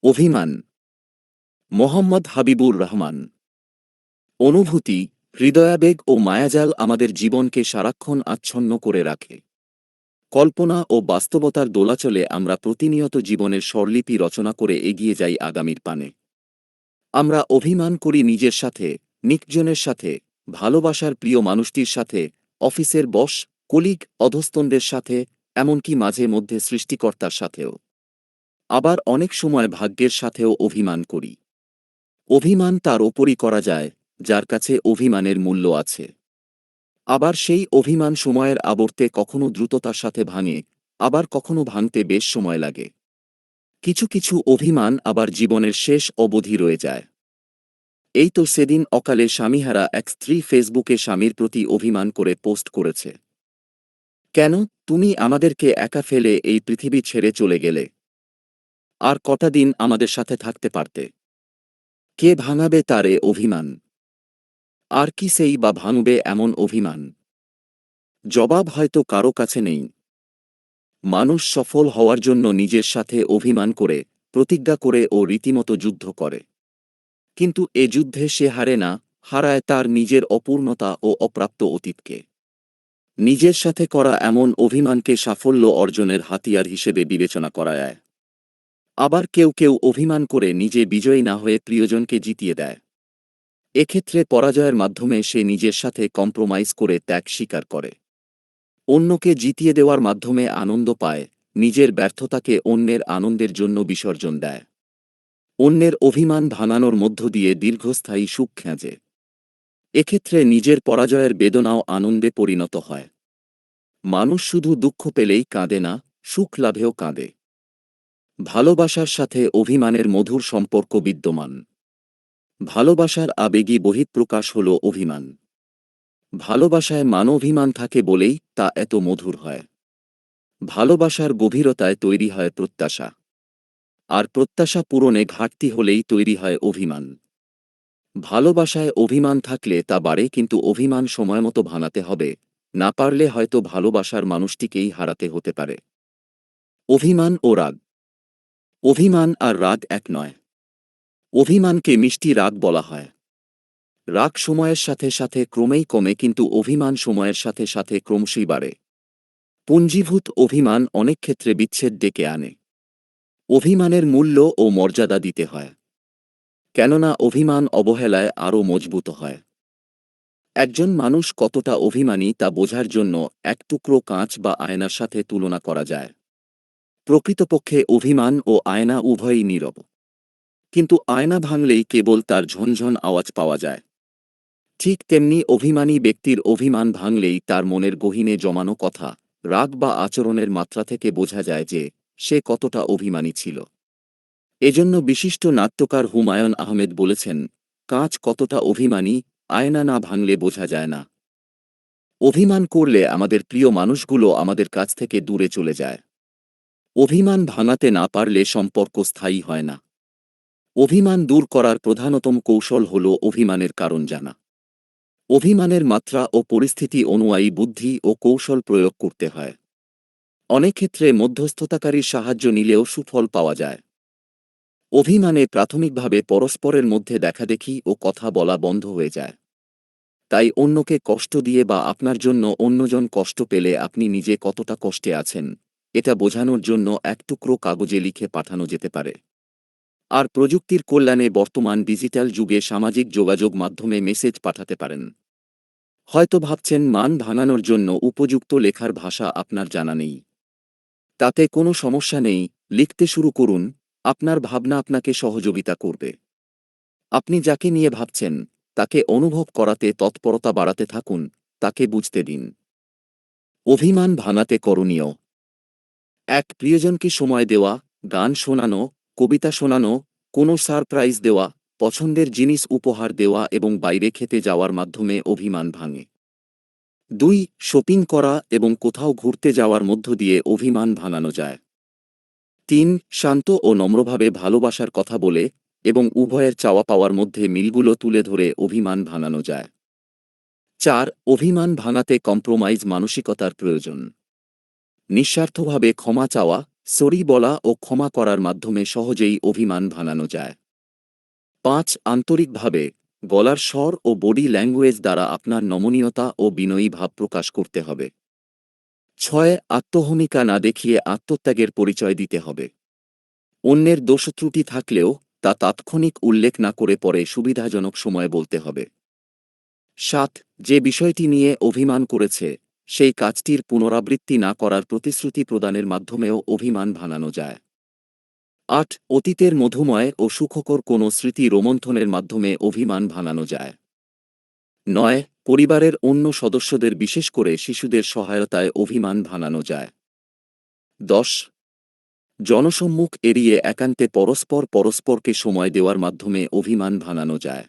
অভিমান। মোহাম্মদ হাবিবুর রহমান। অনুভূতি, হৃদয়াবেগ ও মায়াজাল আমাদের জীবনকে সারাক্ষণ আচ্ছন্ন করে রাখে। কল্পনা ও বাস্তবতার দোলাচলে আমরা প্রতিনিয়ত জীবনের স্বরলিপি রচনা করে এগিয়ে যাই আগামীর পানে। আমরা অভিমান করি নিজের সাথে, নিকজনের সাথে, ভালোবাসার প্রিয় মানুষটির সাথে, অফিসের বস, কলিগ, অধস্তনদের সাথে, এমনকি মাঝে মধ্যে সৃষ্টিকর্তার সাথেও। আবার অনেক সময় ভাগ্যের সাথেও অভিমান করি। অভিমান তার ওপরই করা যায়, যার কাছে অভিমানের মূল্য আছে। আবার সেই অভিমান সময়ের আবর্তে কখনো দ্রুততার সাথে ভাঙে, আবার কখনো ভাঙতে বেশ সময় লাগে। কিছু কিছু অভিমান আবার জীবনের শেষ অবধি রয়ে যায়। এই তো সেদিন অকালে স্বামীহারা এক স্ত্রী ফেসবুকে স্বামীর প্রতি অভিমান করে পোস্ট করেছে, কেন তুমি আমাদেরকে একা ফেলে এই পৃথিবী ছেড়ে চলে গেলে? আর কটা দিন আমাদের সাথে থাকতে পারতে? কে ভাঙাবে তার এ অভিমান? আর কি সেই বা ভাঙবে এমন অভিমান? জবাব হয়তো কারো কাছে নেই। মানুষ সফল হওয়ার জন্য নিজের সাথে অভিমান করে, প্রতিজ্ঞা করে ও রীতিমতো যুদ্ধ করে। কিন্তু এ যুদ্ধে সে হারে না, হারায় তার নিজের অপূর্ণতা ও অপ্রাপ্ত অতীতকে। নিজের সাথে করা এমন অভিমানকে সাফল্য অর্জনের হাতিয়ার হিসেবে বিবেচনা করা যায়। আবার কেউ কেউ অভিমান করে নিজে বিজয়ী না হয়ে প্রিয়জনকে জিতিয়ে দেয়। এক্ষেত্রে পরাজয়ের মাধ্যমে সে নিজের সাথে কম্প্রোমাইজ করে ত্যাগ স্বীকার করে। অন্যকে জিতিয়ে দেওয়ার মাধ্যমে আনন্দ পায়, নিজের ব্যর্থতাকে অন্যের আনন্দের জন্য বিসর্জন দেয়। অন্যের অভিমান ভাঙানোর মধ্য দিয়ে দীর্ঘস্থায়ী সুখ খেঁজে। এক্ষেত্রে নিজের পরাজয়ের বেদনাও আনন্দে পরিণত হয়। মানুষ শুধু দুঃখ পেলেই কাঁদে না, সুখ লাভেও কাঁদে। ভালোবাসার সাথে অভিমানের মধুর সম্পর্ক বিদ্যমান। ভালোবাসার আবেগী বহিঃপ্রকাশ হল অভিমান। ভালোবাসায় মানবাভিমান থাকে বলেই তা এত মধুর হয়। ভালোবাসার গভীরতায় তৈরি হয় প্রত্যাশা। আর প্রত্যাশা পূরণে ঘাটতি হলেই তৈরি হয় অভিমান। ভালোবাসায় অভিমান থাকলে তা বাড়ে, কিন্তু অভিমান সময়মতো ভাঙাতে হবে, না পারলে হয়তো ভালোবাসার মানুষটিকেই হারাতে হতে পারে। অভিমান ও রাগ। অভিমান আর রাগ এক নয়। অভিমানকে মিষ্টি রাগ বলা হয়। রাগ সময়ের সাথে সাথে ক্রমেই কমে, কিন্তু অভিমান সময়ের সাথে সাথে ক্রমশই বাড়ে। পুঞ্জীভূত অভিমান অনেক ক্ষেত্রে বিচ্ছেদ ডেকে আনে। অভিমানের মূল্য ও মর্যাদা দিতে হয়, কেননা অভিমান অবহেলায় আরও মজবুত হয়। একজন মানুষ কতটা অভিমানী তা বোঝার জন্য এক টুকরো কাঁচ বা আয়নার সাথে তুলনা করা যায়। প্রকৃতপক্ষে অভিমান ও আয়না উভয়ই নীরব, কিন্তু আয়না ভাঙলেই কেবল তার ঝনঝন আওয়াজ পাওয়া যায়। ঠিক তেমনি অভিমানী ব্যক্তির অভিমান ভাঙলেই তার মনের গহীনে জমানো কথা, রাগ বা আচরণের মাত্রা থেকে বোঝা যায় যে সে কতটা অভিমানী ছিল। এজন্য বিশিষ্ট নাট্যকার হুমায়ূন আহমেদ বলেছেন, কাঁচ কতটা অভিমানী, আয়না না ভাঙলে বোঝা যায় না। অভিমান করলে আমাদের প্রিয় মানুষগুলো আমাদের কাছ থেকে দূরে চলে যায়। অভিমান ভাঙাতে না পারলে সম্পর্ক স্থায়ী হয় না। অভিমান দূর করার প্রধানতম কৌশল হল অভিমানের কারণ জানা। অভিমানের মাত্রা ও পরিস্থিতি অনুযায়ী বুদ্ধি ও কৌশল প্রয়োগ করতে হয়। অনেক ক্ষেত্রে মধ্যস্থতাকারীর সাহায্য নিলেও সুফল পাওয়া যায়। অভিমানে প্রাথমিকভাবে পরস্পরের মধ্যে দেখাদেখি ও কথা বলা বন্ধ হয়ে যায়। তাই অন্যকে কষ্ট দিয়ে বা আপনার জন্য অন্যজন কষ্ট পেলে আপনি নিজে কতটা কষ্টে আছেন, এটা বোঝানোর জন্য এক টুকরো কাগজে লিখে পাঠানো যেতে পারে। আর প্রযুক্তির কল্যাণে বর্তমান ডিজিটাল যুগে সামাজিক যোগাযোগ মাধ্যমে মেসেজ পাঠাতে পারেন। হয়তো ভাবছেন মান ভাঙানোর জন্য উপযুক্ত লেখার ভাষা আপনার জানা নেই। তাতে কোনো সমস্যা নেই, লিখতে শুরু করুন, আপনার ভাবনা আপনাকে সহযোগিতা করবে। আপনি যাকে নিয়ে ভাবছেন তাকে অনুভব করাতে তৎপরতা বাড়াতে থাকুন, তাকে বুঝতে দিন। অভিমান ভাঙাতে করণীয়: এক, প্রিয়জনকে সময় দেওয়া, গান শোনানো, কবিতা শোনানো, কোনো সারপ্রাইজ দেওয়া, পছন্দের জিনিস উপহার দেওয়া এবং বাইরে খেতে যাওয়ার মাধ্যমে অভিমান ভাঙে। 2, শপিং করা এবং কোথাও ঘুরতে যাওয়ার মধ্য দিয়ে অভিমান ভাঙানো যায়। 3, শান্ত ও নম্রভাবে ভালোবাসার কথা বলে এবং উভয়ের চাওয়া পাওয়ার মধ্যে মিলগুলো তুলে ধরে অভিমান ভাঙানো যায়। 4, অভিমান ভাঙাতে কম্প্রোমাইজ মানসিকতার প্রয়োজন। নিঃস্বার্থভাবে ক্ষমা চাওয়া, সরি বলা ও ক্ষমা করার মাধ্যমে সহজেই অভিমান ভাঙানো যায়। ৫. আন্তরিকভাবে গলার স্বর ও বডি ল্যাঙ্গুয়েজ দ্বারা আপনার নমনীয়তা ও বিনয়ী ভাব প্রকাশ করতে হবে। ৬. আত্মহমিকা না দেখিয়ে আত্মত্যাগের পরিচয় দিতে হবে। অন্যের দোষত্রুটি থাকলেও তা তাৎক্ষণিক উল্লেখ না করে পরে সুবিধাজনক সময়ে বলতে হবে। ৭. যে বিষয়টি নিয়ে অভিমান করেছে সেই কাজটির পুনরাবৃত্তি না করার প্রতিশ্রুতি প্রদানের মাধ্যমেও অভিমান ভাঙানো যায়। ৮. অতীতের মধুময় ও সুখকর কোনো স্মৃতি রোমন্থনের মাধ্যমে অভিমান ভাঙানো যায়। ৯. পরিবারের অন্য সদস্যদের বিশেষ করে শিশুদের সহায়তায় অভিমান ভাঙানো যায়। ১০. জনসম্মুখ এড়িয়ে একান্তে পরস্পরকে সময় দেওয়ার মাধ্যমে অভিমান ভাঙানো যায়।